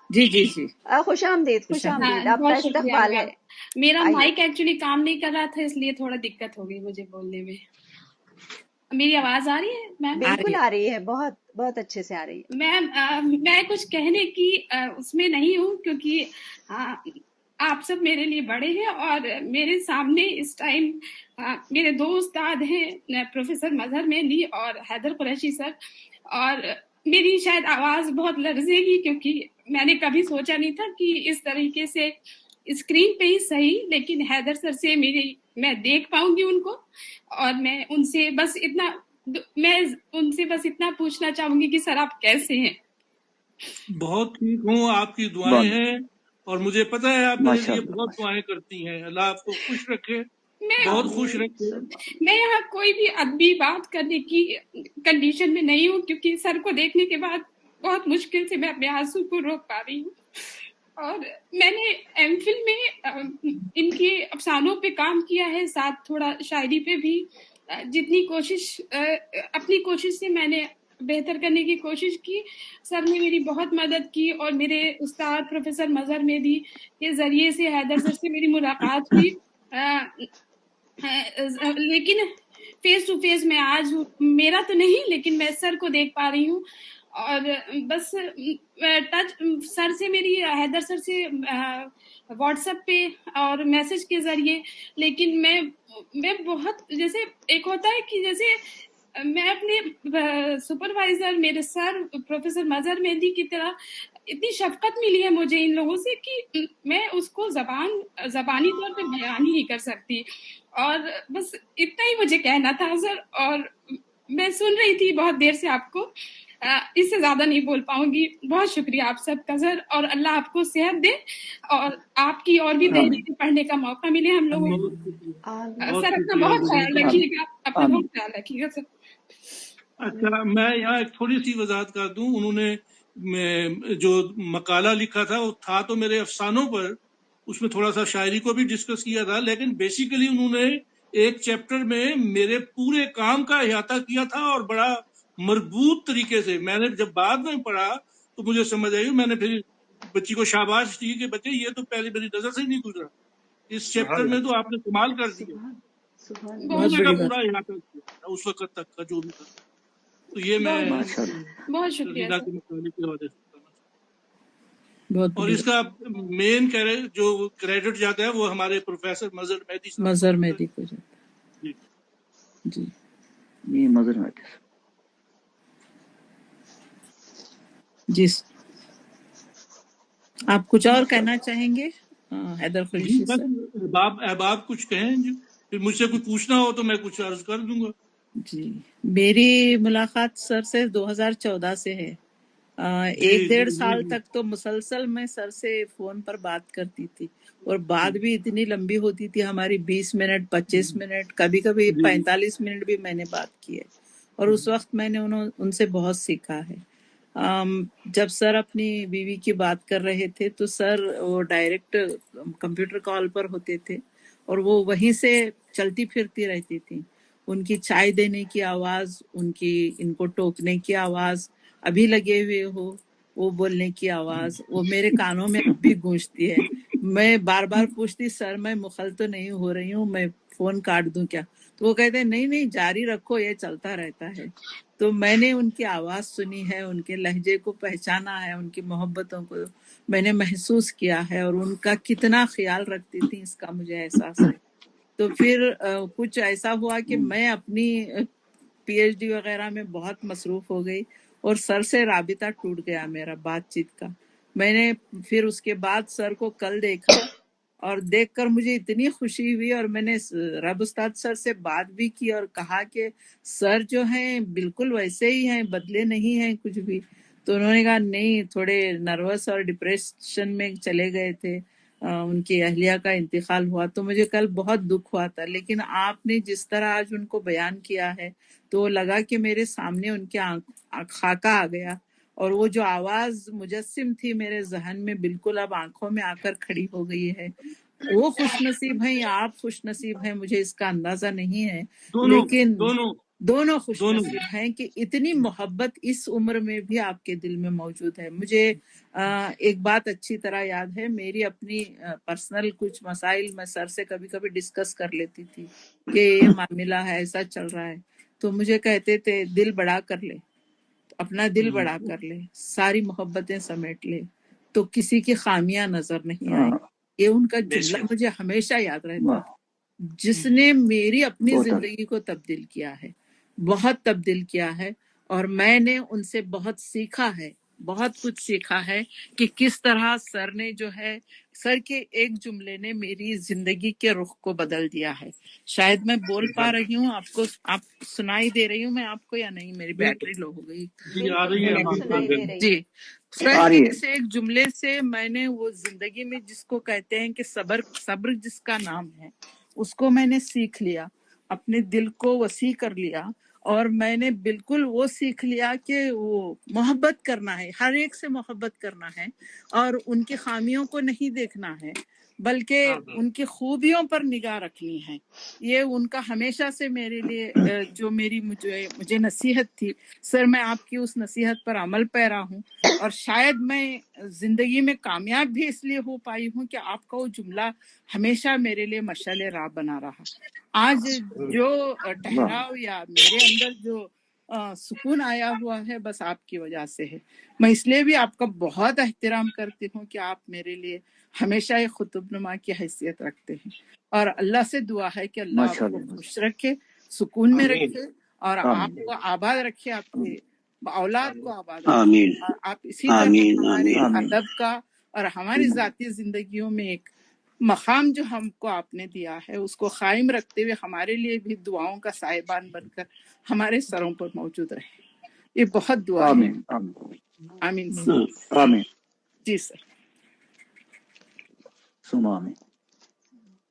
جی جی جی خوش آمدید، خوش آمدید، آپ کا بہت شکریہ استقبال ہے. میم. میرا آئیے. مائک ایکچولی کام نہیں کر رہا تھا، اس لیے تھوڑا دقت ہو گئی مجھے بولنے میں. میری آواز آ رہی ہے میم؟ بالکل آ رہی ہے، بہت بہت اچھے سے آ رہی ہے. میم میں کچھ کہنے کی اس میں نہیں ہوں، کیونکہ آپ سب میرے لیے بڑے ہیں، اور میرے سامنے اس ٹائم میرے دو استاد ہیں، پروفیسر مظہر مہندی اور حیدر قریشی سر. اور میری شاید آواز بہت لرزے گی، کیونکہ میں نے کبھی سوچا نہیں تھا کہ اس طریقے سے اسکرین پہ ہی صحیح، لیکن حیدر سر سے میں دیکھ پاؤں گی ان کو. اور میں ان سے بس اتنا پوچھنا چاہوں گی کہ سر آپ کیسے ہیں؟ بہت ٹھیک ہوں، آپ کی دعائیں ہیں، اور مجھے پتہ ہے آپ میرے لیے بہت دعائیں کرتی ہیں. اللہ آپ کو خوش رکھے، بہت خوش رکھے. میں یہاں کوئی بھی ادبی بات کرنے کی کنڈیشن میں نہیں ہوں، کیونکہ سر کو دیکھنے کے بعد بہت مشکل سے میں اپنے آنسو کو روک پا رہی ہوں. اور میں نے ایم فل میں ان کے افسانوں پہ کام کیا ہے، ساتھ تھوڑا شاعری پہ بھی. جتنی کوشش اپنی کوشش سے میں نے بہتر کرنے کی کوشش کی. سر نے میری بہت مدد کی، اور میرے استاد پروفیسر مظہر مہندی کے ذریعے سے حیدر سر سے میری ملاقات ہوئی. لیکن فیس ٹو فیس میں آج میرا تو نہیں، لیکن میں سر کو دیکھ پا رہی ہوں. اور بس ٹچ سر سے میری حیدر سر سے واٹس ایپ پہ اور میسج کے ذریعے. لیکن میں بہت، جیسے ایک ہوتا ہے کہ جیسے میں اپنے سپروائزر میرے سر پروفیسر مظہر مہندی کی طرح اتنی شفقت ملی ہے مجھے ان لوگوں سے کہ میں اس کو زبانی طور پہ بیان ہی نہیں کر سکتی. اور بس اتنا ہی مجھے کہنا تھا سر، اور میں سن رہی تھی بہت دیر سے آپ کو. اس سے زیادہ نہیں بول پاؤں گی. بہت شکریہ آپ سب کا سر، اور اللہ آپ کو صحت دے، اور آپ کی اور بھی تحریریں پڑھنے کا موقع ملے ہم لوگوں کو. بہت شکریہ، آمین. بہت سر اپنا شکریہ، بہت خیال جزاک رکھیے گا، اپنا بہت خیال رکھیے گا سر. اچھا، میں یہاں ایک تھوڑی سی وضاحت کر دوں. انہوں نے جو مقالہ لکھا تھا وہ تھا تو میرے افسانوں پر، اس میں تھوڑا سا شاعری کو بھی ڈسکس کیا تھا، لیکن بیسیکلی انہوں نے ایک چیپٹر میں میرے پورے کام کا احاطہ کیا تھا، اور بڑا مربوط طریقے سے. میں نے جب بعد میں پڑھا تو مجھے سمجھ آئی، میں نے پھر بچی کو شاباش دی کہ بچے یہ تو پہلے میری نظر سے نہیں گزرا، اس چیپٹر میں تو آپ نے کمال کر دیا. سبحان بہت پورے اللہ. کا بڑی بات. پورا احاطہ کیا اس وقت تک کا جو بھی تھا. تو یہ میں بہت شکریہ رضیدہ سر. کے مقالے کے حوالے سے کرنا چاہتا بہت ہوں. اور بڑی اس کا مین جو کریڈٹ جاتا ہے وہ ہمارے پروفیسر مظہر مہندی صاحب کو مظہر جاتا مہندی کو جاتا ہے. جی جی. جی آپ کچھ اور کہنا چاہیں گے حیدر جی قریشی بس سر؟ احباب کچھ کہیں جی، پھر مجھ سے کوئی پوچھنا ہو تو میں کچھ عرض کر دوں گا. جی میری ملاقات سر سے 2014 سے ہے. جی ایک جی ڈیڑھ جی سال جی تک تو مسلسل میں سر سے فون پر بات کرتی تھی، اور بات بھی اتنی لمبی ہوتی تھی ہماری، 20 منٹ 25 منٹ، کبھی کبھی جی 45 منٹ بھی میں نے بات کی ہے. اور اس وقت میں نے ان سے بہت سیکھا ہے. جب سر اپنی بیوی کی بات کر رہے تھے تو سر وہ ڈائریکٹ کمپیوٹر کال پر ہوتے تھے، اور وہ وہیں سے چلتی پھرتی رہتی تھی. ان کی چائے دینے کی آواز، ان کو ٹوکنے کی آواز، ابھی لگے ہوئے ہو وہ بولنے کی آواز، وہ میرے کانوں میں اب بھی گونجتی ہے. میں بار بار پوچھتی سر میں مخل تو نہیں ہو رہی ہوں، میں فون کاٹ دوں کیا؟ تو وہ کہتے ہیں نہیں نہیں جاری رکھو، یہ چلتا رہتا ہے. تو میں نے ان کی آواز سنی ہے، ان کے لہجے کو پہچانا ہے، ان کی محبتوں کو میں نے محسوس کیا ہے، اور ان کا کتنا خیال رکھتی تھی اس کا مجھے احساس ہے. تو پھر کچھ ایسا ہوا کہ میں اپنی پی ایچ ڈی وغیرہ میں بہت مصروف ہو گئی، اور سر سے رابطہ ٹوٹ گیا میرا بات چیت کا. میں نے پھر اس کے بعد سر کو کل دیکھا، اور دیکھ کر مجھے اتنی خوشی ہوئی، اور میں نے رب استاد سر سے بات بھی کی اور کہا کہ سر جو ہیں بالکل ویسے ہی ہیں، بدلے نہیں ہیں کچھ بھی. تو انہوں نے کہا نہیں، تھوڑے نروس اور ڈپریشن میں چلے گئے تھے، ان کی اہلیہ کا انتقال ہوا. تو مجھے کل بہت دکھ ہوا تھا، لیکن آپ نے جس طرح آج ان کو بیان کیا ہے تو لگا کہ میرے سامنے ان کے خاکہ آ گیا، اور وہ جو آواز مجسم تھی میرے ذہن میں بالکل اب آنکھوں میں آ کر کھڑی ہو گئی ہے. وہ خوش نصیب ہیں یا آپ خوش نصیب ہیں مجھے اس کا اندازہ نہیں ہے، دونوں لیکن دونوں دونوں خوش دونوں نصیب ہیں کہ اتنی محبت اس عمر میں بھی آپ کے دل میں موجود ہے. مجھے ایک بات اچھی طرح یاد ہے، میری اپنی پرسنل کچھ مسائل میں سر سے کبھی کبھی ڈسکس کر لیتی تھی کہ یہ معاملہ ہے، ایسا چل رہا ہے، تو مجھے کہتے تھے دل بڑا کر لے، اپنا دل بڑا کر لے، ساری محبتیں سمیٹ لے تو کسی کی خامیاں نظر نہیں آئیں. یہ ان کا بے جملہ شک مجھے ہمیشہ یاد رہتا تھا، جس نے میری اپنی بہت زندگی کو تبدیل کیا ہے، بہت تبدیل کیا ہے. اور میں نے ان سے بہت سیکھا ہے، بہت کچھ سیکھا ہے کہ کس طرح سر نے جو ہے، سر کے ایک جملے نے میری زندگی کے رخ کو بدل دیا ہے. شاید میں بول پا رہی ہوں آپ کو، آپ سنائی دے رہی ہوں میں آپ کو یا نہیں؟ میری بیٹری لو ہو گئی. جی آ بالکل رہی ہے بالکل آپ سنائی دے رہی جی، ہے. سر آ کے رہی ہے. اس ایک جملے سے میں نے وہ زندگی میں جس کو کہتے ہیں کہ صبر جس کا نام ہے، اس کو میں نے سیکھ لیا، اپنے دل کو وسیع کر لیا. اور میں نے بالکل وہ سیکھ لیا کہ وہ محبت کرنا ہے، ہر ایک سے محبت کرنا ہے، اور ان کی خامیوں کو نہیں دیکھنا ہے بلکہ ان کی خوبیوں پر نگاہ رکھنی ہے. یہ ان کا ہمیشہ سے میرے لیے جو مجھے نصیحت تھی. سر میں آپ کی اس نصیحت پر عمل پیرا ہوں، اور شاید میں زندگی میں کامیاب بھی اس لیے ہو پائی ہوں کہ آپ کا وہ جملہ ہمیشہ میرے لیے مشعل راہ بنا رہا. آج جو ٹھہراؤ یا میرے اندر جو سکون آیا ہوا ہے بس آپ کی وجہ سے ہے. میں اس لیے بھی آپ کا بہت احترام کرتی ہوں کہ آپ میرے لیے ہمیشہ ایک قطب نما کی حیثیت رکھتے ہیں، اور اللہ سے دعا ہے کہ اللہ آپ ماشاء کو اللہ. خوش رکھے، سکون میں آمین رکھے، اور آمین آپ کو آباد رکھے، آپ کے اولاد کو آباد رکھے. آمین اور آپ اسی طرح آمین ہمارے آمین آمین. ادب کا اور ہماری ذاتی زندگیوں میں ایک مقام جو ہم کو آپ نے دیا ہے اس کو قائم رکھتے ہوئے ہمارے لیے بھی دعاؤں کا سائبان بن کر ہمارے سروں پر موجود رہے. یہ بہت دعا ہے. آمین آمین آمین. آمین. جی سر. ثم آمین.